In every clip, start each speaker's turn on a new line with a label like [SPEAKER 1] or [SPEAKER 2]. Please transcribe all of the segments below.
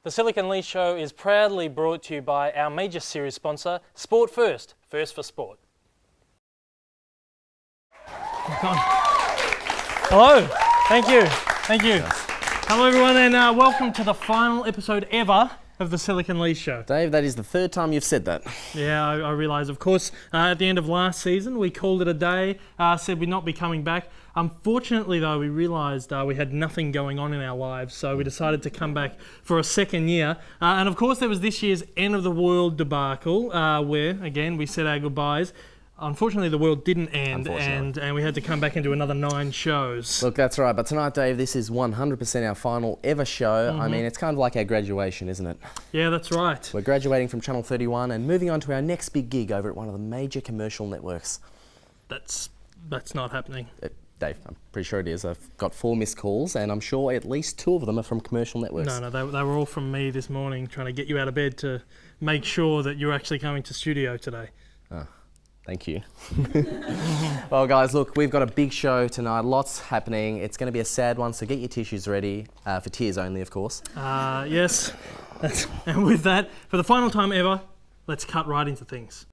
[SPEAKER 1] The Silic Lee Show is proudly brought to you by our major series sponsor, Sport First, First for Sport. Hello, thank you. Hello everyone and welcome to the final episode ever of the Silic Lee Show.
[SPEAKER 2] Dave, that is the third time you've said that.
[SPEAKER 1] Yeah, I realise. Of course, at the end of last season, we called it a day, said we'd not be coming back. Unfortunately, though, we realised we had nothing going on in our lives, so we decided to come back for a second year. And of course, there was this year's End of the World debacle, where, again, we said our goodbyes. Unfortunately, the world didn't end, and we had to come back and do another 9 shows.
[SPEAKER 2] Look, that's right. But tonight, Dave, this is 100% our final ever show. I mean, it's kind of like our graduation, isn't it?
[SPEAKER 1] Yeah, that's right.
[SPEAKER 2] We're graduating from Channel 31 and moving on to our next big gig over at one of the major commercial networks.
[SPEAKER 1] That's not happening.
[SPEAKER 2] Dave, I'm pretty sure it is. I've got 4 missed calls, and I'm sure at least 2 of them are from commercial networks.
[SPEAKER 1] No, they were all from me this morning, trying to get you out of bed to make sure that you're actually coming to studio today.
[SPEAKER 2] Oh. Thank you. Well, guys, look, we've got a big show tonight. Lots happening. It's going to be a sad one, so get your tissues ready. For tears only, of course.
[SPEAKER 1] Yes. And with that, for the final time ever, let's cut right into things.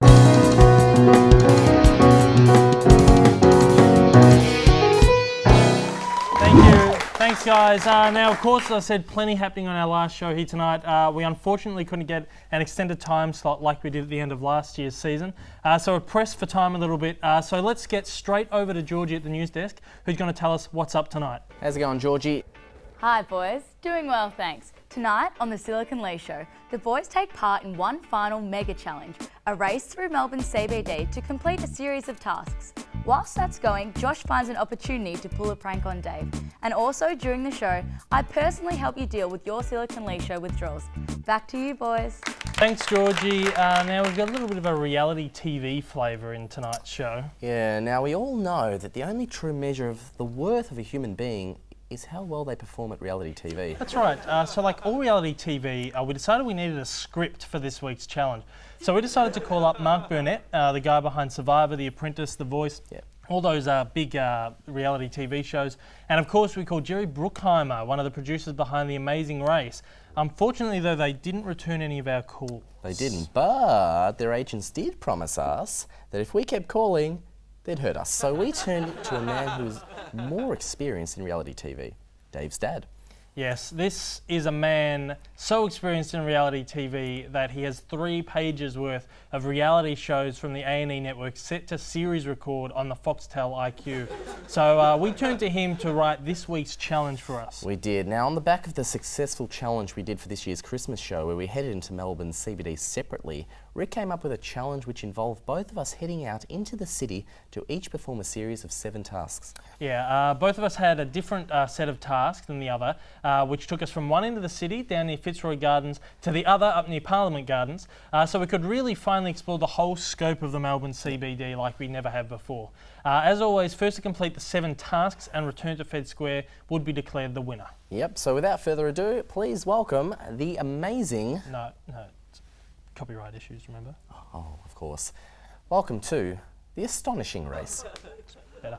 [SPEAKER 1] Thank you. Thanks, guys. Now, of course, as I said, plenty happening on our last show here tonight. We unfortunately couldn't get an extended time slot like we did at the end of last year's season. So we're pressed for time a little bit. So let's get straight over to Georgie at the news desk, who's going to tell us what's up tonight.
[SPEAKER 2] How's it going, Georgie?
[SPEAKER 3] Hi, boys. Doing well, thanks. Tonight on the Silic Lee Show, the boys take part in one final mega challenge, a race through Melbourne CBD to complete a series of tasks. Whilst that's going, Josh finds an opportunity to pull a prank on Dave. And also during the show, I personally help you deal with your Silic Lee Show withdrawals. Back to you, boys.
[SPEAKER 1] Thanks, Georgie. Now we've got a little bit of a reality TV flavour in tonight's show.
[SPEAKER 2] Yeah, now we all know that the only true measure of the worth of a human being is how well they perform at reality TV.
[SPEAKER 1] That's right. So like all reality TV, we decided we needed a script for this week's challenge. So we decided to call up Mark Burnett, the guy behind Survivor, The Apprentice, The Voice, all those big reality TV shows. And of course we called Jerry Bruckheimer, one of the producers behind The Amazing Race. Unfortunately though, they didn't return any of our calls.
[SPEAKER 2] They didn't, but their agents did promise us that if we kept calling, they'd hurt us. So we turned to a man who's more experienced in reality TV, Dave's dad.
[SPEAKER 1] Yes, this is a man so experienced in reality TV that he has 3 pages worth of reality shows from the A&E network set to series record on the Foxtel IQ. So we turned to him to write this week's challenge for us.
[SPEAKER 2] We did. Now, on the back of the successful challenge we did for this year's Christmas show, where we headed into Melbourne CBD separately, Rick came up with a challenge which involved both of us heading out into the city to each perform a series of 7 tasks.
[SPEAKER 1] Yeah, both of us had a different set of tasks than the other, which took us from one end of the city down near Fitzroy Gardens to the other up near Parliament Gardens, so we could really finally explore the whole scope of the Melbourne CBD like we never have before. As always, first to complete the 7 tasks and return to Fed Square would be declared the winner.
[SPEAKER 2] Yep, so without further ado, please welcome the amazing...
[SPEAKER 1] No, it's copyright issues, remember?
[SPEAKER 2] Oh, of course. Welcome to the astonishing race.
[SPEAKER 1] Better.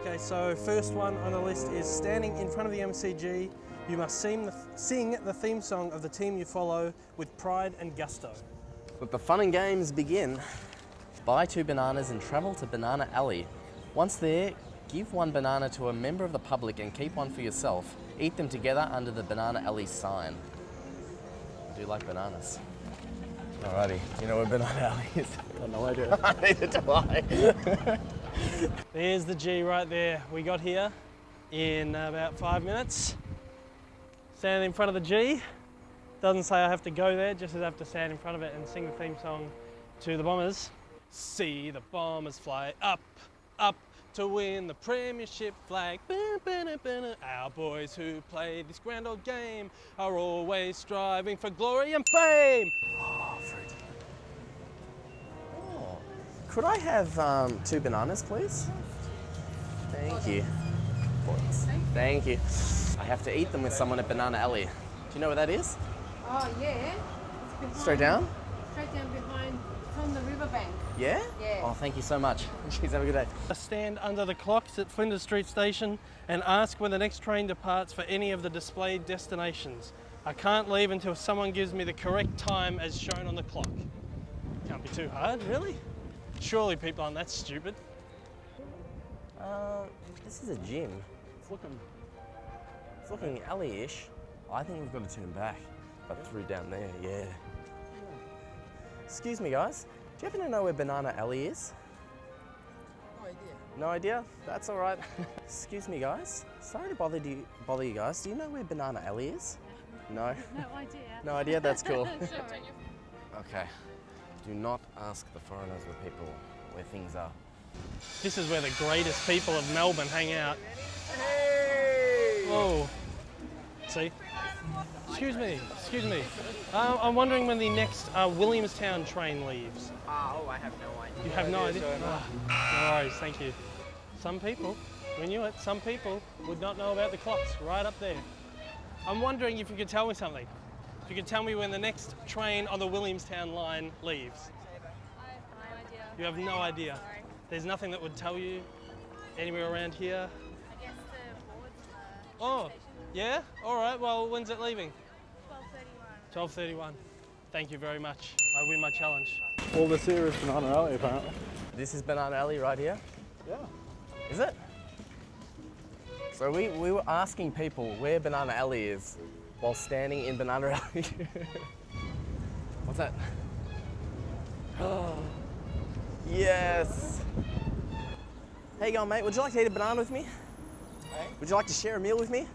[SPEAKER 1] Okay, so first one on the list is standing in front of the MCG. You must sing the theme song of the team you follow with pride and gusto.
[SPEAKER 2] Let the fun and games begin. Buy 2 bananas and travel to Banana Alley. Once there, give 1 banana to a member of the public and keep 1 for yourself. Eat them together under the Banana Alley sign. I do like bananas. Alrighty, you know where Banana Alley is? I have no idea. Neither do I.
[SPEAKER 1] There's the G right there. We got here in about 5 minutes. Standing in front of the G. Doesn't say I have to go there, just says I have to stand in front of it and sing the theme song to the Bombers. See the Bombers fly up, up to win the premiership flag. Our boys who play this grand old game are always striving for glory and fame.
[SPEAKER 2] Oh, fruit. Oh. Could I have 2 bananas, please? Thank you. Thank you. I have to eat them with someone at Banana Alley. you know where that is?
[SPEAKER 4] Oh, yeah. It's behind,
[SPEAKER 2] Straight down?
[SPEAKER 4] Straight down behind, it's on the riverbank.
[SPEAKER 2] Yeah?
[SPEAKER 4] Yeah.
[SPEAKER 2] Oh, thank you so much. Jeez, have a good day.
[SPEAKER 1] Stand under the clocks at Flinders Street Station and ask when the next train departs for any of the displayed destinations. I can't leave until someone gives me the correct time as shown on the clock. Can't be too hard, really? Surely people aren't that stupid.
[SPEAKER 2] This is a gym. It's looking alley-ish. I think we've got to turn back, but through down there, yeah. Excuse me, guys. Do you happen to know where Banana Alley is?
[SPEAKER 5] No idea.
[SPEAKER 2] No idea? That's all right. Excuse me, guys. Sorry to bother you guys. Do you know where Banana Alley is? No?
[SPEAKER 4] No idea.
[SPEAKER 2] No idea? That's cool.
[SPEAKER 4] Sorry.
[SPEAKER 2] Okay. Do not ask the foreigners or people where things are.
[SPEAKER 1] This is where the greatest people of Melbourne hang out.
[SPEAKER 2] Hey!
[SPEAKER 1] Whoa. See? Excuse me. I'm wondering when the next Williamstown train leaves.
[SPEAKER 5] Oh, I have no idea.
[SPEAKER 1] You have no idea? No worries, thank you. Some people, we knew it, some people would not know about the clocks right up there. I'm wondering if you could tell me something. If you could tell me when the next train on the Williamstown line leaves.
[SPEAKER 6] I have no idea.
[SPEAKER 1] You have no idea.
[SPEAKER 6] Sorry.
[SPEAKER 1] There's nothing that would tell you anywhere around here.
[SPEAKER 6] I guess the board's
[SPEAKER 1] Oh, yeah? All right, well, when's it leaving?
[SPEAKER 6] 12:31.
[SPEAKER 1] 12:31. Thank you very much. I win my challenge.
[SPEAKER 7] All this here is Banana Alley, apparently.
[SPEAKER 2] This is Banana Alley right here?
[SPEAKER 7] Yeah.
[SPEAKER 2] Is it? So we were asking people where Banana Alley is while standing in Banana Alley. What's that? Yes! How you going, mate? Would you like to eat a banana with me?
[SPEAKER 5] Hey?
[SPEAKER 2] Would you like to share a meal with me?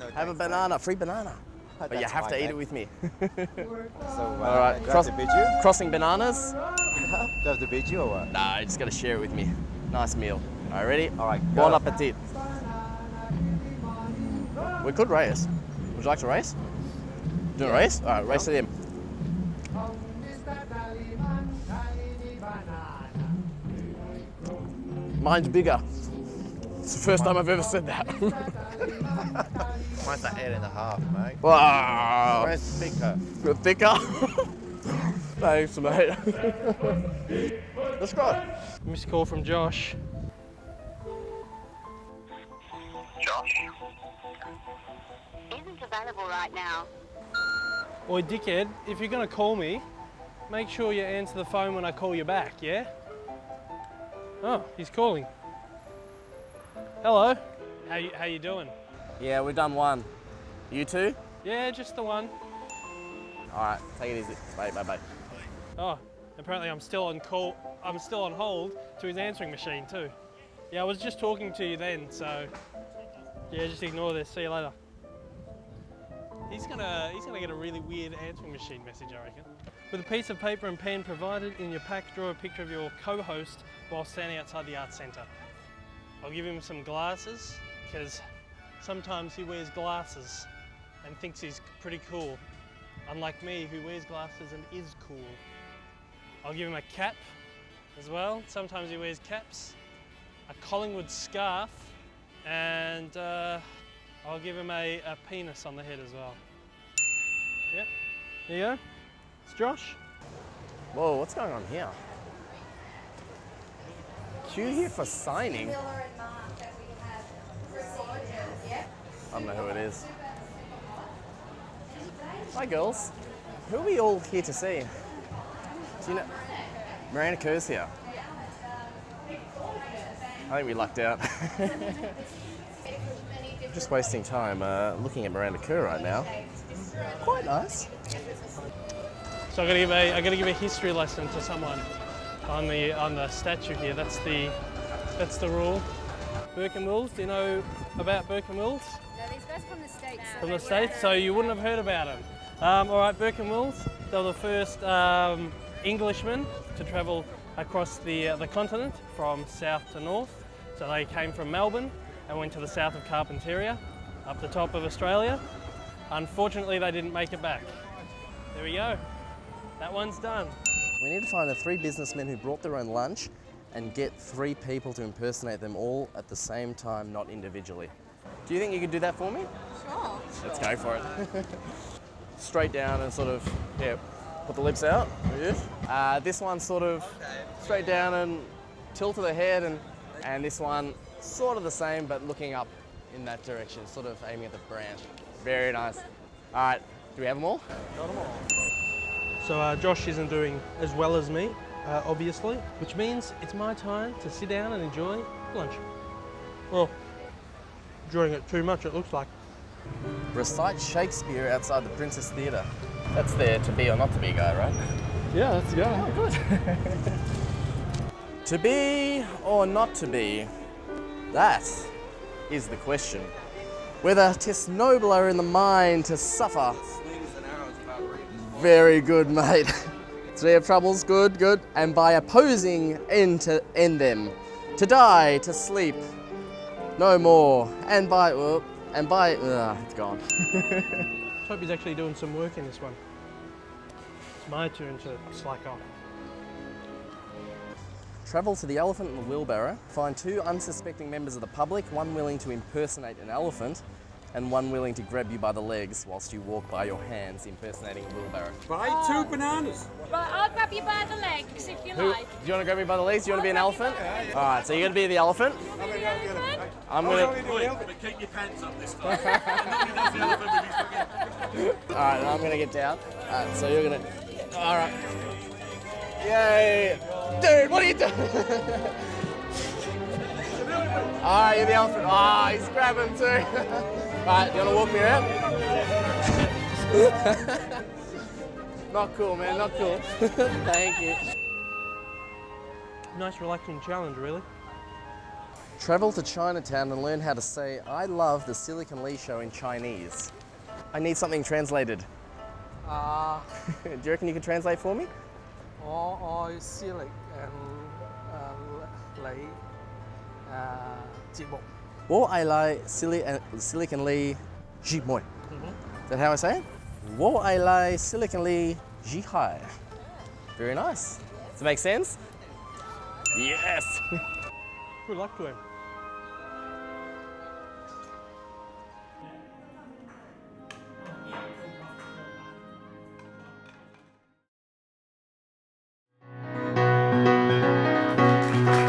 [SPEAKER 5] No,
[SPEAKER 2] Have a
[SPEAKER 5] thanks,
[SPEAKER 2] banana, free banana.
[SPEAKER 5] mate.
[SPEAKER 2] But you
[SPEAKER 5] That's
[SPEAKER 2] have to
[SPEAKER 5] fine,
[SPEAKER 2] eat
[SPEAKER 5] mate.
[SPEAKER 2] it with me.
[SPEAKER 5] So,
[SPEAKER 2] All right,
[SPEAKER 5] do I have to beat you?
[SPEAKER 2] crossing bananas?
[SPEAKER 5] Do I have to beat you or what?
[SPEAKER 2] Nah, you just gotta share it with me. Nice meal. All right, ready?
[SPEAKER 5] All right,
[SPEAKER 2] Bon
[SPEAKER 5] go.
[SPEAKER 2] appetit. We could race. Would you like to race? Do a race? All right, race to them. Mine's bigger. It's the first time I've ever said that.
[SPEAKER 5] Mine's like 8.5, mate.
[SPEAKER 2] Wow.
[SPEAKER 5] Where's thicker?
[SPEAKER 2] You're thicker? Thanks, mate. Let's go.
[SPEAKER 1] Missed call from Josh.
[SPEAKER 8] Isn't available right now.
[SPEAKER 1] Oi, dickhead, if you're gonna call me, make sure you answer the phone when I call you back, yeah? Oh, he's calling. Hello. How you doing?
[SPEAKER 2] Yeah, we've done one. You two?
[SPEAKER 1] Yeah, just the one.
[SPEAKER 2] All right, take it easy. Bye, bye, bye.
[SPEAKER 1] Oh, apparently I'm still on call. I'm still on hold to his answering machine too. Yeah, I was just talking to you then, so yeah, just ignore this. See you later. He's gonna get a really weird answering machine message, I reckon. With a piece of paper and pen provided in your pack, draw a picture of your co-host while standing outside the Arts Centre. I'll give him some glasses, because sometimes he wears glasses and thinks he's pretty cool. Unlike me, who wears glasses and is cool. I'll give him a cap as well. Sometimes he wears caps. A Collingwood scarf, and I'll give him a penis on the head as well. Yeah, there you go. It's Josh.
[SPEAKER 2] Whoa, what's going on here? Queue here for signing? I don't know who it is. Hi girls. Who are we all here to see? Do you know? Miranda Kerr's here. I think we lucked out. Just wasting time looking at Miranda Kerr right now. Quite nice.
[SPEAKER 1] So I gotta give a history lesson to someone on the statue here. That's the rule. Burke and Wills. Do you know about Burke and Wills?
[SPEAKER 6] No, these guys from the States.
[SPEAKER 1] From the States, so you wouldn't have heard about them. All right, Burke and Wills. They were the first Englishmen to travel across the continent from south to north. So they came from Melbourne and went to the south of Carpentaria, up the top of Australia. Unfortunately, they didn't make it back. There we go. That one's done.
[SPEAKER 2] We need to find the 3 businessmen who brought their own lunch and get 3 people to impersonate them all at the same time, not individually. Do you think you could do that for me?
[SPEAKER 4] Sure.
[SPEAKER 2] Let's go for it. Straight down and sort of, yeah, put the lips out. This one sort of straight down and tilt to the head, and this one sort of the same but looking up in that direction, sort of aiming at the branch. Very nice. All right, do we have them all?
[SPEAKER 1] Got them all. So Josh isn't doing as well as me, obviously, which means it's my time to sit down and enjoy lunch. Well, enjoying it too much, it looks like.
[SPEAKER 2] Recite Shakespeare outside the Princess Theatre. That's the to be or not to be guy, right?
[SPEAKER 7] Yeah, let's go.
[SPEAKER 2] Oh, good. To be or not to be? That is the question. Whether 'tis nobler in the mind to suffer. Very good, mate. So you have troubles, good, good. And by opposing end them. To die, to sleep, no more. And by, it's gone.
[SPEAKER 1] Hope he's actually doing some work in this one. It's my turn to slack off.
[SPEAKER 2] Travel to the Elephant and the Wheelbarrow. Find 2 unsuspecting members of the public, one willing to impersonate an elephant and one willing to grab you by the legs whilst you walk by your hands impersonating a wheelbarrow.
[SPEAKER 9] Buy 2 bananas.
[SPEAKER 6] Right, I'll grab you by the legs if you
[SPEAKER 2] Who,
[SPEAKER 6] like.
[SPEAKER 2] do you want to grab me by the legs? Do you want to be an elephant? All right, so you're going to be the elephant. I'm going to...
[SPEAKER 9] But keep your pants up this time.
[SPEAKER 2] All right, and I'm going to get down. All right, so you're going to... All right. Yay! Dude, what are you doing? All right, you're the elephant. Ah, he's grabbing too. All right, you want to walk me around? Not cool, man, not cool. Thank you.
[SPEAKER 1] Nice relaxing challenge, really.
[SPEAKER 2] Travel to Chinatown and learn how to say, I love the Silic Lee Show in Chinese. I need something translated. Do you reckon you could translate for me?
[SPEAKER 7] Silic and Lee 節目.
[SPEAKER 2] 我愛來 Silic Lee 節目. Is that how I say it? 我愛來 Silic Lee 節目. Very nice. Does it make sense? Yes!
[SPEAKER 1] Good luck to him.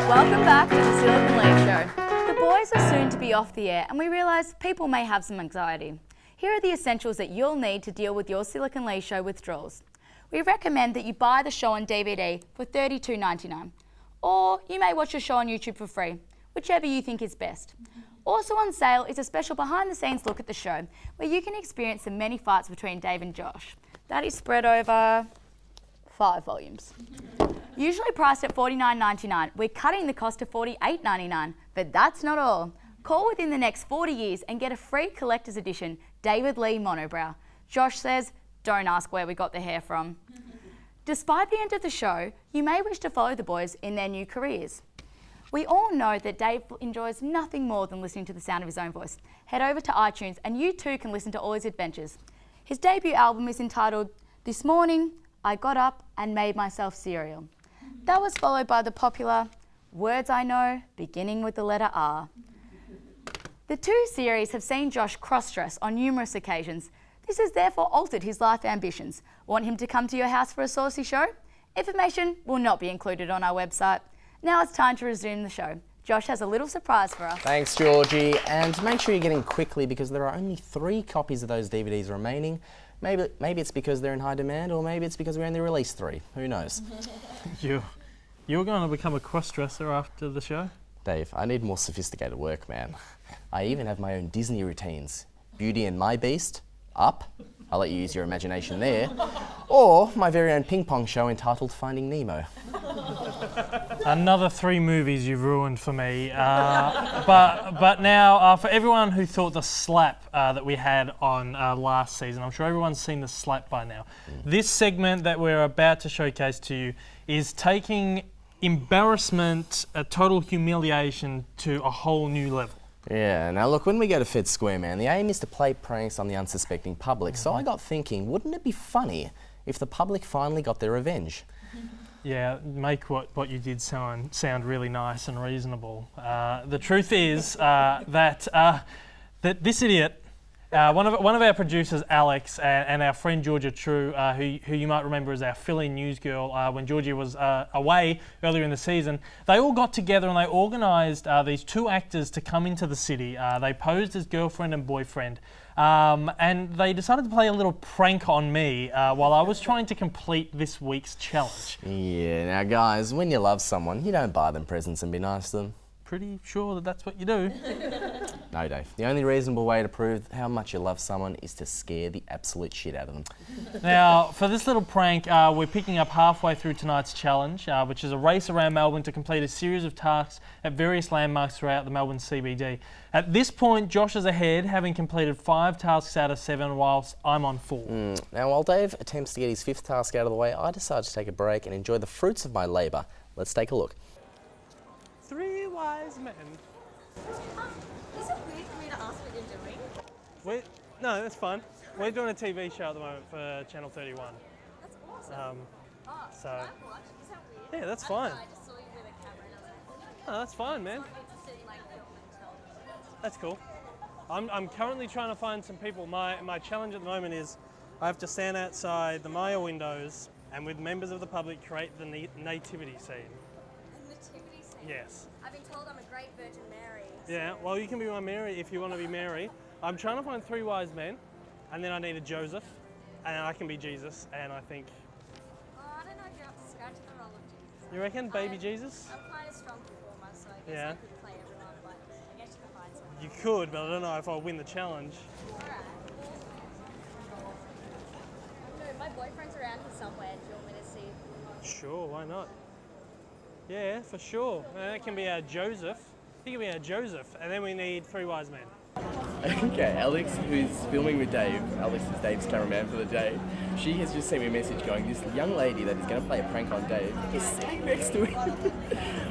[SPEAKER 3] Welcome back to the Silic Lee Show. The boys are soon to be off the air and we realise people may have some anxiety. Here are the essentials that you'll need to deal with your Silic Lee Show withdrawals. We recommend that you buy the show on DVD for $32.99, or you may watch the show on YouTube for free, whichever you think is best. Also on sale is a special behind the scenes look at the show where you can experience the many fights between Dave and Josh. That is spread over 5 volumes. Usually priced at $49.99, we're cutting the cost to $48.99, but that's not all. Call within the next 40 years and get a free collector's edition David Lee monobrow. Josh says, don't ask where we got the hair from. Despite the end of the show, you may wish to follow the boys in their new careers. We all know that Dave enjoys nothing more than listening to the sound of his own voice. Head over to iTunes and you too can listen to all his adventures. His debut album is entitled This Morning, I Got Up and Made Myself Cereal. That was followed by the popular Words I Know, beginning with the letter R. The 2 series have seen Josh cross-dress on numerous occasions. This has therefore altered his life ambitions. Want him to come to your house for a saucy show? Information will not be included on our website. Now it's time to resume the show. Josh has a little surprise for us.
[SPEAKER 2] Thanks, Georgie. And make sure you're getting quickly because there are only 3 copies of those DVDs remaining. Maybe it's because they're in high demand, or maybe it's because we only released 3. Who knows?
[SPEAKER 1] You're going to become a cross-dresser after the show?
[SPEAKER 2] Dave, I need more sophisticated work, man. I even have my own Disney routines. Beauty and My Beast, Up, I'll let you use your imagination there, or my very own ping pong show entitled Finding Nemo.
[SPEAKER 1] Another 3 movies you've ruined for me. But now, for everyone who thought the slap that we had on last season, I'm sure everyone's seen the slap by now. This segment that we're about to showcase to you is taking embarrassment, total humiliation to a whole new level.
[SPEAKER 2] Yeah, now look, when we go to Fed Square, man, the aim is to play pranks on the unsuspecting public. So I got thinking, wouldn't it be funny if the public finally got their revenge?
[SPEAKER 1] Yeah, make what you did sound really nice and reasonable. The truth is that this idiot One of our producers, Alex, and our friend Georgia True, who you might remember as our fill-in news girl when Georgia was away earlier in the season, they all got together and they organised these two actors to come into the city. They posed as girlfriend and boyfriend, and they decided to play a little prank on me while I was trying to complete this week's challenge.
[SPEAKER 2] Yeah, now guys, when you love someone, you don't buy them presents and be nice to them.
[SPEAKER 1] Pretty sure that that's what you do.
[SPEAKER 2] No, Dave. The only reasonable way to prove how much you love someone is to scare the absolute shit out of them.
[SPEAKER 1] Now, for this little prank, we're picking up halfway through tonight's challenge, which is a race around Melbourne to complete a series of tasks at various landmarks throughout the Melbourne CBD. At this point, Josh is ahead, having completed 5 tasks out of 7, whilst I'm on 4.
[SPEAKER 2] Now, while Dave attempts to get his 5th task out of the way, I decide to take a break and enjoy the fruits of my labour. Let's take a look.
[SPEAKER 1] 3 wise men.
[SPEAKER 3] Is it weird for me to ask what you're doing?
[SPEAKER 1] No, that's fine. We're doing a TV show at the moment for Channel 31.
[SPEAKER 3] That's awesome.
[SPEAKER 1] So,
[SPEAKER 3] Can I watch? Is that weird?
[SPEAKER 1] yeah, that's
[SPEAKER 3] I don't
[SPEAKER 1] fine.
[SPEAKER 3] know, I just saw you with a camera and I was like,
[SPEAKER 1] No, that's fine, man.
[SPEAKER 3] I'm interested in like film and television.
[SPEAKER 1] That's cool. I'm currently trying to find some people. My challenge at the moment is I have to stand outside the Maya windows and with members of the public create the nativity scene.
[SPEAKER 3] A nativity scene?
[SPEAKER 1] Yes.
[SPEAKER 3] I've been told I'm a great Virgin Mary.
[SPEAKER 1] Yeah, well, you can be my Mary if you want to be Mary. I'm trying to find 3 wise men, and then I need a Joseph, and I can be Jesus, and I think...
[SPEAKER 3] Oh, I don't know if you're up to scratch the role of Jesus.
[SPEAKER 1] You reckon, baby Jesus?
[SPEAKER 3] I'm quite a strong performer, so I guess
[SPEAKER 1] Yeah.
[SPEAKER 3] I could play everyone, but I guess you could find someone.
[SPEAKER 1] You could, but I don't know if I'll win the challenge.
[SPEAKER 3] Alright. No, my boyfriend's around here somewhere. Do you want me to see?
[SPEAKER 1] Sure, why not? Yeah, for sure. That can be our Joseph. He can be our Joseph, and then we need 3 wise men.
[SPEAKER 2] Okay, Alex, who's filming with Dave, Alex is Dave's cameraman for the day, she has just sent me a message going, this young lady that is going to play a prank on Dave is sitting next to him.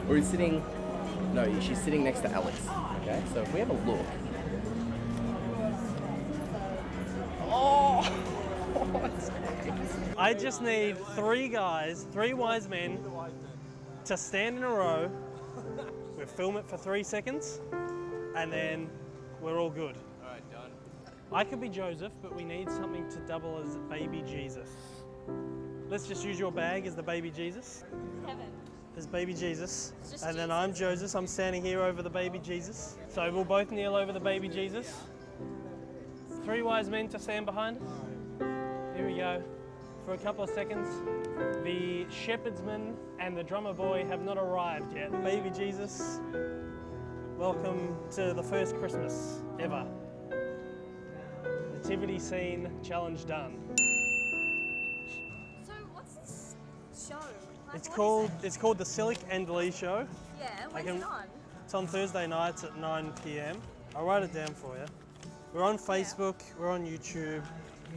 [SPEAKER 2] Or is sitting, no, she's sitting next to Alex. Okay, so if we have a look. Oh!
[SPEAKER 1] I just need 3 guys, 3 wise men, to stand in a row. We'll film it for 3 seconds, and then we're all good.
[SPEAKER 2] All right, done.
[SPEAKER 1] I could be Joseph, but we need something to double as baby Jesus. Let's just use your bag as the baby Jesus.
[SPEAKER 3] Heaven.
[SPEAKER 1] As baby Jesus.
[SPEAKER 3] Just
[SPEAKER 1] And then I'm Joseph. I'm standing here over the baby Jesus. So we'll both kneel over the baby Jesus. 3 wise men to stand behind. Here we go. For a couple of seconds, the shepherdsman and the drummer boy have not arrived yet. Baby Jesus, welcome to the first Christmas ever. Nativity scene challenge done.
[SPEAKER 3] So what's this show? Like,
[SPEAKER 1] It's
[SPEAKER 3] what is
[SPEAKER 1] called the Silic Lee Show.
[SPEAKER 3] it? Yeah, when's
[SPEAKER 1] can-
[SPEAKER 3] it on?
[SPEAKER 1] It's on Thursday nights at 9 p.m. I'll write it down for you. We're on Facebook, we're on YouTube,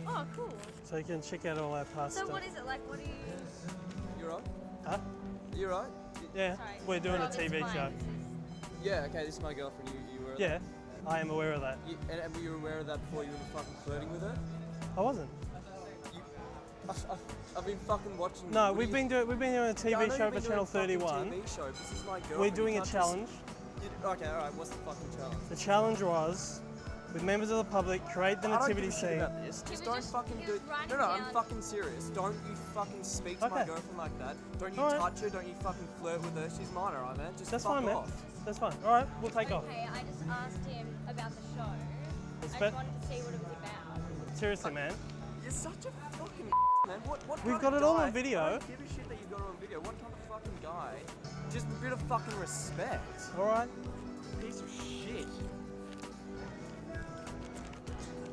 [SPEAKER 3] Oh, cool.
[SPEAKER 1] so you can check out all our past
[SPEAKER 3] So
[SPEAKER 1] stuff.
[SPEAKER 3] what is it like? What do you?
[SPEAKER 7] You right?
[SPEAKER 1] Huh?
[SPEAKER 7] You right?
[SPEAKER 1] Yeah,
[SPEAKER 3] Sorry.
[SPEAKER 1] we're doing a
[SPEAKER 3] Oh,
[SPEAKER 1] TV
[SPEAKER 3] explain.
[SPEAKER 1] show.
[SPEAKER 7] Yeah, okay, this is my girlfriend. You were.
[SPEAKER 1] Yeah, I am aware of that.
[SPEAKER 7] And were you aware of that before you were fucking flirting with her?
[SPEAKER 1] I wasn't.
[SPEAKER 7] I've been fucking watching.
[SPEAKER 1] No,
[SPEAKER 7] what
[SPEAKER 1] we've
[SPEAKER 7] do you-
[SPEAKER 1] been doing a
[SPEAKER 7] Yeah, I
[SPEAKER 1] TV
[SPEAKER 7] know
[SPEAKER 1] show
[SPEAKER 7] you've
[SPEAKER 1] for
[SPEAKER 7] been
[SPEAKER 1] Channel
[SPEAKER 7] doing a fucking
[SPEAKER 1] 31.
[SPEAKER 7] TV show. This is my girlfriend.
[SPEAKER 1] We're
[SPEAKER 7] You
[SPEAKER 1] doing a
[SPEAKER 7] can't just-
[SPEAKER 1] challenge.
[SPEAKER 7] Okay, alright. What's the fucking challenge?
[SPEAKER 1] The challenge was, with members of the public, create the
[SPEAKER 7] I don't
[SPEAKER 1] nativity
[SPEAKER 7] give a shit
[SPEAKER 1] scene.
[SPEAKER 7] about this.
[SPEAKER 3] Can
[SPEAKER 7] Just
[SPEAKER 3] we
[SPEAKER 7] don't
[SPEAKER 3] just-
[SPEAKER 7] fucking
[SPEAKER 3] can
[SPEAKER 7] do.
[SPEAKER 3] you write
[SPEAKER 7] No,
[SPEAKER 3] it
[SPEAKER 7] no, I'm
[SPEAKER 3] down?
[SPEAKER 7] fucking serious. Don't you fucking speak to my
[SPEAKER 1] Okay.
[SPEAKER 7] girlfriend like that. Don't you
[SPEAKER 1] Alright.
[SPEAKER 7] touch her. Don't you fucking flirt with her. She's mine, alright, man. Just
[SPEAKER 1] That's
[SPEAKER 7] fuck
[SPEAKER 1] fine, man.
[SPEAKER 7] off.
[SPEAKER 1] That's fine. All right, we'll take off.
[SPEAKER 3] Okay, I just asked him about the show. I
[SPEAKER 1] It's
[SPEAKER 3] just
[SPEAKER 1] bet-
[SPEAKER 3] wanted to see what it was about.
[SPEAKER 1] Seriously, man.
[SPEAKER 7] You're such a fucking man. What
[SPEAKER 1] We've
[SPEAKER 7] kind
[SPEAKER 1] got
[SPEAKER 7] of
[SPEAKER 1] it all
[SPEAKER 7] guy-
[SPEAKER 1] on video.
[SPEAKER 7] I don't give a shit that you've got it on video. What kind of fucking guy? Just a bit of fucking respect.
[SPEAKER 1] All right.
[SPEAKER 7] Piece of shit.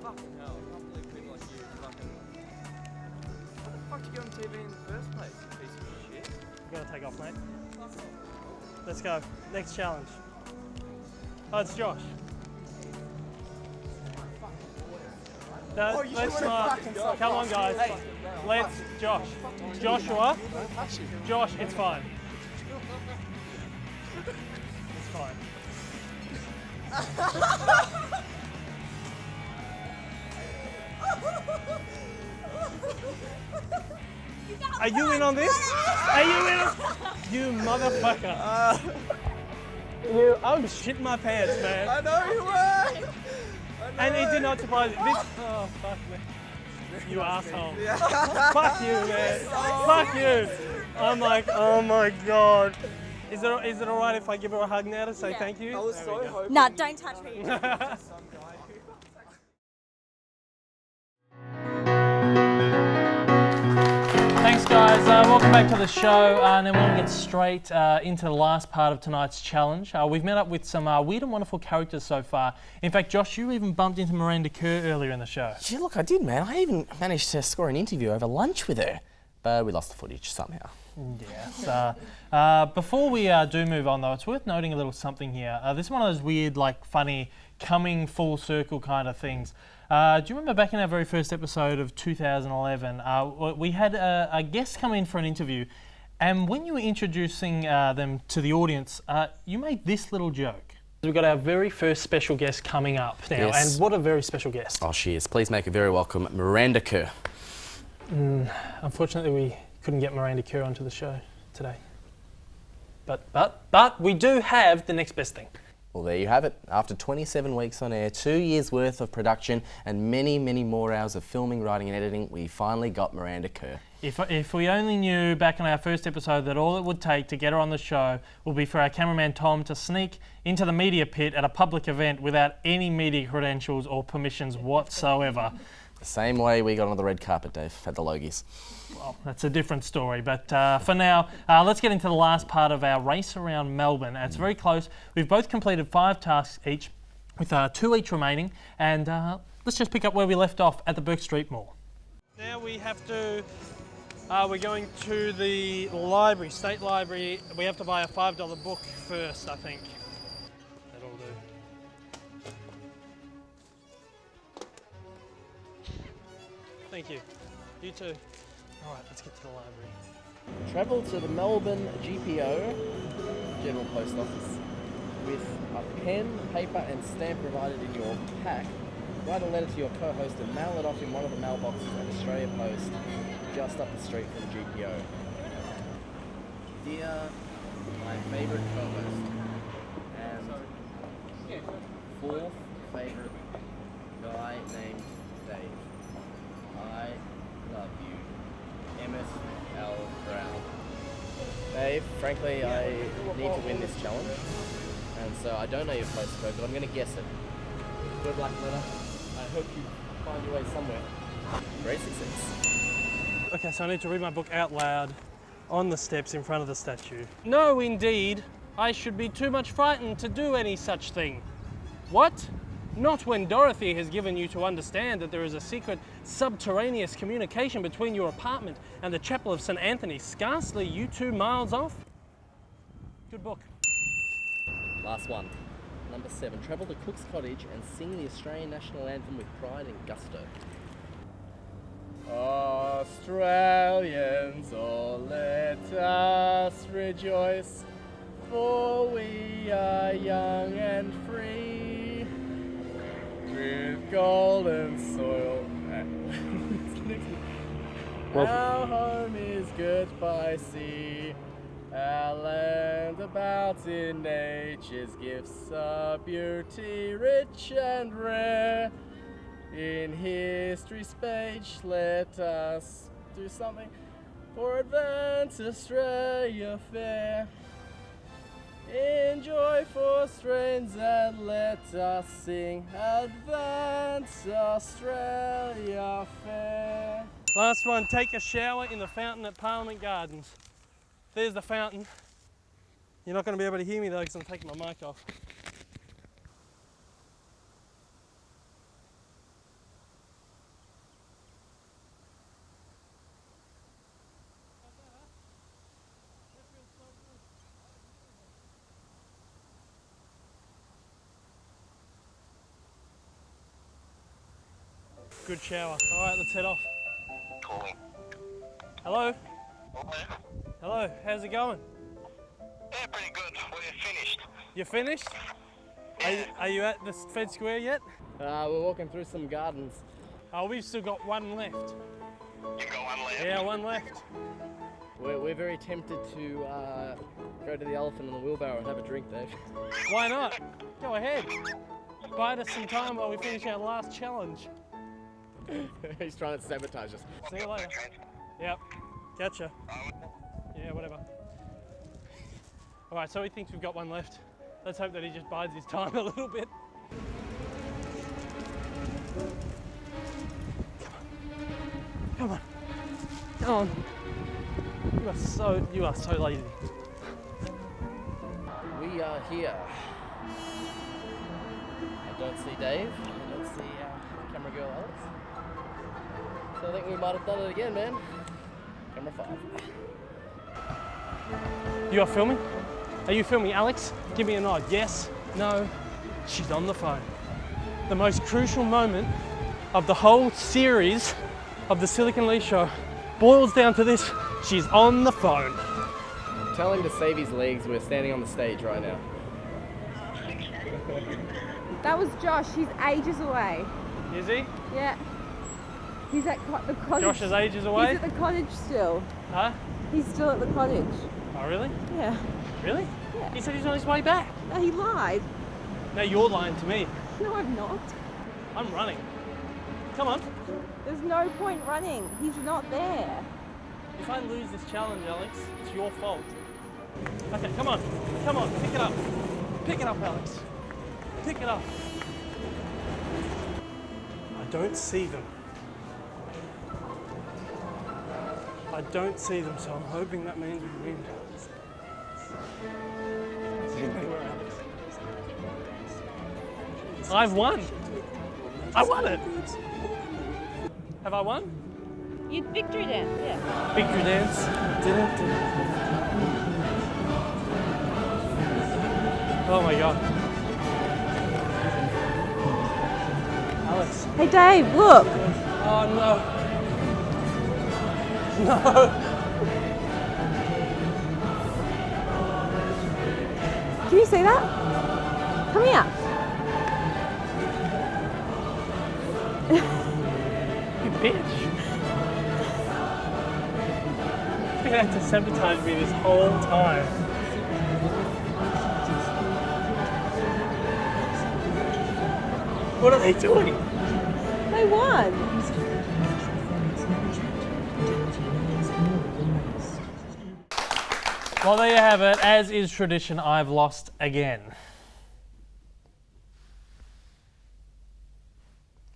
[SPEAKER 7] Fucking hell. I can't believe people like you fucking. What the fuck did you get on TV in the first place, you piece of shit?
[SPEAKER 1] You gotta take off, mate. Let's go. Next challenge. Oh, it's Josh. No,
[SPEAKER 7] Oh, you
[SPEAKER 1] let's
[SPEAKER 7] should've
[SPEAKER 1] not.
[SPEAKER 7] fucking stopped.
[SPEAKER 1] Come on, guys.
[SPEAKER 7] Hey.
[SPEAKER 1] Let's, Josh. Joshua. Josh, it's fine. It's fine. Are you in on this? Are you in on? You motherfucker. I'm shitting my pants, man.
[SPEAKER 7] I know you were! I
[SPEAKER 1] And it did not surprise me. Oh, fuck me. You asshole. Fuck you, man. Fuck you. I'm like, oh my God. Is it alright if I give her a hug now to say thank you?
[SPEAKER 10] I was so hoping.
[SPEAKER 6] Nah, don't touch me.
[SPEAKER 1] Thanks guys, welcome back to the show, and then we're going to get straight into the last part of tonight's challenge. We've met up with some weird and wonderful characters so far. In fact, Josh, you even bumped into Miranda Kerr earlier in the show.
[SPEAKER 2] Yeah, look, I did, man. I even managed to score an interview over lunch with her, but we lost the footage somehow.
[SPEAKER 1] Yes. Before we do move on though, it's worth noting a little something here. This is one of those weird, like funny, coming full circle kind of things. Do you remember back in our very first episode of 2011, we had a guest come in for an interview, and when you were introducing them to the audience, you made this little joke. We've got our very first special guest coming up now,
[SPEAKER 2] Yes.
[SPEAKER 1] and what a very special guest.
[SPEAKER 2] Oh, she is. Please make her very welcome, Miranda Kerr.
[SPEAKER 1] Unfortunately, we couldn't get Miranda Kerr onto the show today. But we do have the next best thing.
[SPEAKER 2] Well, there you have it. After 27 weeks on air, 2 years worth of production, and many, many more hours of filming, writing and editing, we finally got Miranda Kerr.
[SPEAKER 1] If we only knew back in our first episode that all it would take to get her on the show would be for our cameraman Tom to sneak into the media pit at a public event without any media credentials or permissions whatsoever.
[SPEAKER 2] The same way we got on the red carpet, Dave, at the Logies.
[SPEAKER 1] Well, that's a different story, but for now, let's get into the last part of our race around Melbourne. It's very close. We've both completed 5 tasks each, with 2 each remaining, and let's just pick up where we left off at the Bourke Street Mall. Now we have to, we're going to the library, State Library. We have to buy a $5 book first, I think. That'll do. Thank you. You too. All right, let's get to the library.
[SPEAKER 2] Travel to the Melbourne GPO, General Post Office, with a pen, paper and stamp provided in your pack. Write a letter to your co-host and mail it off in one of the mailboxes at Australia Post, just up the street from the GPO. Dear my favourite co-host and 4th favourite guy named Dave, I love you. Emmett L. Brown. Dave, frankly, I need to win this challenge, and so I don't know your postal code, but I'm going to guess it. Good luck, Lena. I hope you find your way somewhere. Great success.
[SPEAKER 1] Okay, so I need to read my book out loud on the steps in front of the statue. No, indeed. I should be too much frightened to do any such thing. What? Not when Dorothy has given you to understand that there is a secret subterraneous communication between your apartment and the Chapel of St. Anthony, scarcely you 2 miles off? Good book.
[SPEAKER 2] Last one. Number 7. Travel to Cook's Cottage and sing the Australian national anthem with pride and gusto. Australians, oh let us rejoice, for we are young and free, with golden soil. Our home is good by sea, our land about in nature's gifts are beauty rich and rare. In history's page, let us do something for Advance Australia Fair. Enjoy for strains and let us sing Advance Australia Fair.
[SPEAKER 1] Last one, take a shower in the fountain at Parliament Gardens. There's the fountain. You're not going to be able to hear me though because I'm taking my mic off. Good shower. All right, let's head off.
[SPEAKER 11] Calling.
[SPEAKER 1] Hello?
[SPEAKER 11] Hello?
[SPEAKER 1] Hello, how's it going?
[SPEAKER 11] Yeah, pretty good. We're finished.
[SPEAKER 1] You finished? Are you at the Fed Square yet?
[SPEAKER 2] We're walking through some gardens.
[SPEAKER 1] Oh, we've still got one left.
[SPEAKER 11] You got one left?
[SPEAKER 1] Yeah, one left.
[SPEAKER 2] We're very tempted to go to the Elephant and the Wheelbarrow and have a drink, Dave.
[SPEAKER 1] Why not? Go ahead. Bide us some time while we finish our last challenge.
[SPEAKER 2] He's trying to sabotage us.
[SPEAKER 1] See you later. Yep. Gotcha. Yeah, whatever. All right, so he thinks we've got one left. Let's hope that he just bides his time a little bit. Come on. Come on. You are so lazy.
[SPEAKER 2] We are here. I don't see Dave. I don't see camera girl Alex. So I think we might have done it again, man. Camera 5.
[SPEAKER 1] You are filming? Are you filming, Alex? Give me a nod. Yes? No? She's on the phone. The most crucial moment of the whole series of the Silic Lee Show boils down to this. She's on the phone.
[SPEAKER 2] Tell him to save his legs. We're standing on the stage right now.
[SPEAKER 4] That was Josh. He's ages away.
[SPEAKER 1] Is he?
[SPEAKER 4] Yeah. He's at the cottage.
[SPEAKER 1] Josh is ages away?
[SPEAKER 4] He's at the cottage still.
[SPEAKER 1] Huh?
[SPEAKER 4] He's still at the cottage.
[SPEAKER 1] Oh, really?
[SPEAKER 4] Yeah.
[SPEAKER 1] Really?
[SPEAKER 4] Yeah.
[SPEAKER 1] He said he's on his way back.
[SPEAKER 4] No, he lied.
[SPEAKER 1] No, you're lying to me.
[SPEAKER 4] No, I'm not.
[SPEAKER 1] I'm running. Come on.
[SPEAKER 4] There's no point running. He's not there.
[SPEAKER 1] If I lose this challenge, Alex, it's your fault. Okay, come on. Come on, pick it up. Pick it up, Alex. Pick it up. I don't see them. I don't see them, so I'm hoping that means we win. I've won. I won it. Have I won?
[SPEAKER 4] You victory dance, yeah.
[SPEAKER 1] Victory dance. Oh my god. Alex.
[SPEAKER 4] Hey Dave, look.
[SPEAKER 1] Oh no. No.
[SPEAKER 4] Can you see that? Come here.
[SPEAKER 1] You bitch. You're gonna have to sabotage me this whole time. What are they doing?
[SPEAKER 4] They won.
[SPEAKER 1] Well, there you have it. As is tradition, I've lost again.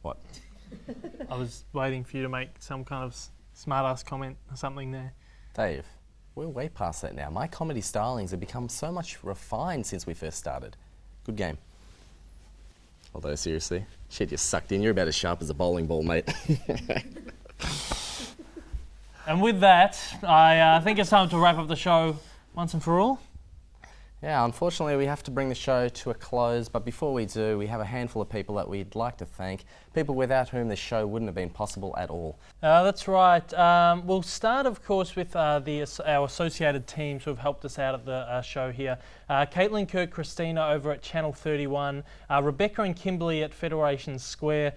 [SPEAKER 2] What?
[SPEAKER 1] I was waiting for you to make some kind of smart-ass comment or something there.
[SPEAKER 2] Dave, we're way past that now. My comedy stylings have become so much refined since we first started. Good game. Although, seriously, shit, you're sucked in. You're about as sharp as a bowling ball, mate.
[SPEAKER 1] And with that, I think it's time to wrap up the show once and for all.
[SPEAKER 2] Yeah, unfortunately, we have to bring the show to a close, but before we do, we have a handful of people that we'd like to thank, people without whom this show wouldn't have been possible at all.
[SPEAKER 1] That's right. We'll start, of course, with our associated teams who have helped us out at the show here. Caitlin, Kirk, Christina over at Channel 31, Rebecca and Kimberly at Federation Square,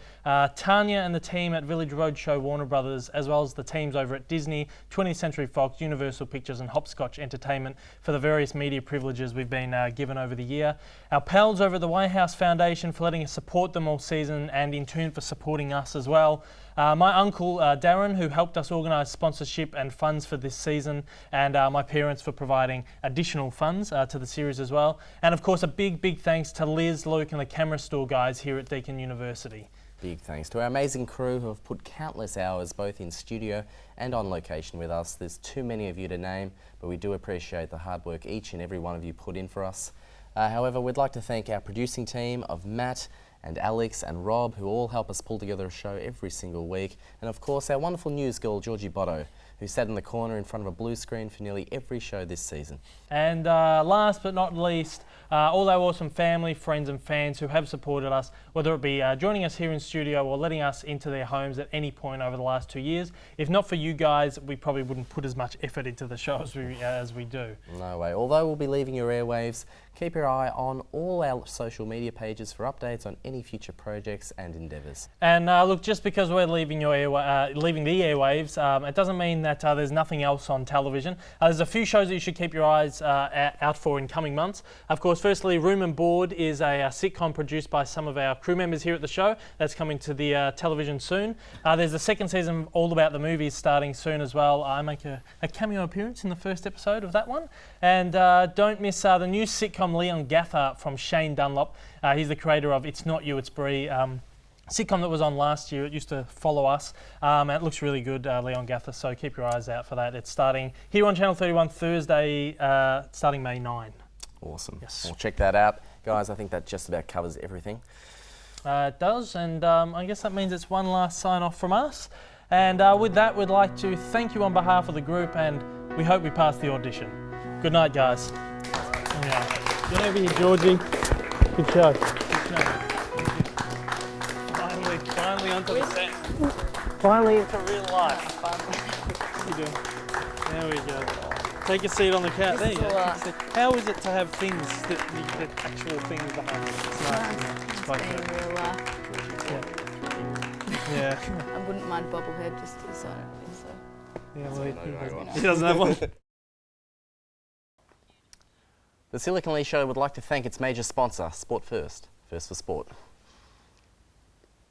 [SPEAKER 1] Tanya and the team at Village Roadshow Warner Brothers, as well as the teams over at Disney, 20th Century Fox, Universal Pictures and Hopscotch Entertainment for the various media privileges we've been given over the year. Our pals over at the White House Foundation for letting us support them all season, and in turn for supporting us as well. My uncle Darren, who helped us organise sponsorship and funds for this season, and my parents for providing additional funds to the series as well. And of course a big thanks to Liz, Luke and the camera store guys here at Deakin University.
[SPEAKER 2] Big thanks to our amazing crew who have put countless hours both in studio and on location with us. There's too many of you to name, but we do appreciate the hard work each and every one of you put in for us. However, we'd like to thank our producing team of Matt and Alex and Rob, who all help us pull together a show every single week. And of course, our wonderful news girl, Georgie Botto, who sat in the corner in front of a blue screen for nearly every show this season. And
[SPEAKER 1] last but not least, all our awesome family, friends and fans who have supported us whether it be joining us here in studio or letting us into their homes at any point over the last 2 years. If not for you guys, we probably wouldn't put as much effort into the show as we do.
[SPEAKER 2] No way. Although we'll be leaving your airwaves, keep your eye on all our social media pages for updates on any future projects and endeavours.
[SPEAKER 1] And look, just because we're leaving the airwaves, it doesn't mean that there's nothing else on television. There's a few shows that you should keep your eyes out for in coming months. Of course, firstly, Room and Board is a sitcom produced by some of our crew members here at the show. That's coming to the television soon. There's the second season of All About the Movies starting soon as well. I make a cameo appearance in the first episode of that one. And don't miss the new sitcom Leon Gaffer from Shane Dunlop. He's the creator of It's Not You, It's Bree. Sitcom that was on last year. It used to follow us. It looks really good, Leon Gaffer, so keep your eyes out for that. It's starting here on Channel 31 Thursday, starting May 9.
[SPEAKER 2] Awesome.
[SPEAKER 1] Yes.
[SPEAKER 2] We'll check that out. Guys, I think that just about covers everything.
[SPEAKER 1] It does, and I guess that means it's one last sign-off from us. And with that, we'd like to thank you on behalf of the group, and we hope we pass the audition. Good night, guys. Yeah. Get over here, Georgie. Good show. Finally onto the set. Finally into real life. How you doing? There we go. Take a seat on the couch. There you go. How is it to have things that you get actual things behind you? It's nice. It's quite good.
[SPEAKER 3] Real life.
[SPEAKER 1] Yeah.
[SPEAKER 3] I wouldn't mind a bobblehead just to sign it. So.
[SPEAKER 1] Yeah, well, he doesn't have one.
[SPEAKER 2] The Silic Lee Show would like to thank its major sponsor, Sport First. First for sport.